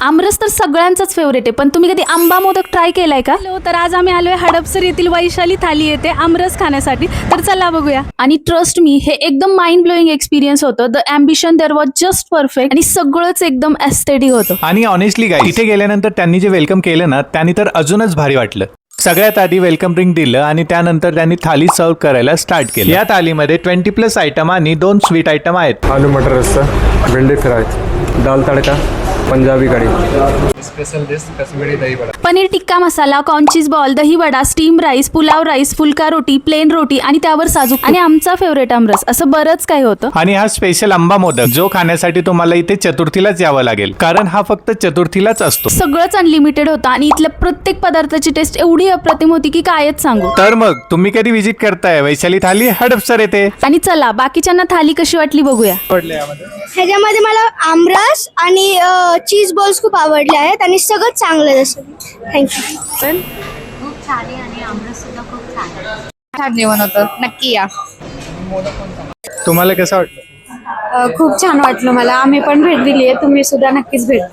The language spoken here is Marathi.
आमरस तर सगळ्यांचाच फेवरेट आहे, पण तुम्ही कधी आंबा मोदक ट्राय केलाय का? तर आज आम्ही आलोय हडपसर येथील वैशाली थाली येथे आमरस खाण्यासाठी, तर चला बघूया. आणि ट्रस्ट मी, हे एकदम माइंड ब्लोईंग एक्सपिरियन्स होतं. The ambition there was just perfect आणि सगळंच एकदम एस्थेटिक होतं. आणि ऑनेस्टली गाईस, इथे गेल्यानंतर त्यांनी जे वेलकम केलं ना, त्यांनी तर अजूनच भारी वाटलं. सगळ्यात आधी वेलकम ड्रिंक दिलं आणि त्यानंतर त्यांनी थाली सर्व करायला स्टार्ट केलं. या थालीमध्ये 20+ आयटम आणि 2 स्वीट आयटम आहेत. आलू मटर रस्सा, भेंडी फ्राय, दाल तड़का, पंजाबी कड़ी, स्पेशल डिश कश्मीरी दही बड़ा, paneer tikka masala, corn cheese ball, दही vada, steam rice, pulao rice, फुलका रोटी, प्लेन रोटी आणि त्यावर साजूक आणि आमचा फेवरेट आमरस, असं बरंच काही होतं. आणि हा स्पेशल आंबा मोदक जो खाण्यासाठी तुम्हाला इथे चतुर्थीलाच यावं लागेल, कारण हा फक्त चतुर्थीलाच असतो. सगळंच अनलिमिटेड होतं आणि इथल्या प्रत्येक पदार्थाची टेस्ट एवढी अप्रतिम होती की कायच सांगू. तर मग तुम्ही कधी विजिट करताय वैशाली थाली हडपसर येथे? आणि चला बाकीच्यांना थाली कशी वाटली बघूया. ह्याच्यामध्ये मला आमरस आणि चीज बॉल्स खूप आवडले आहेत आणि सगळं चांगलं आहे जसं. थँक्यू. खूप छान आहे आणि आमरस सुद्धा खूप छान आहे. छान जेवण होतं, नक्की या. तुम्हाला कसं वाटलं? खूप छान वाटलं मला. आम्ही पण भेट दिली आहे, तुम्ही सुद्धा नक्कीच भेट.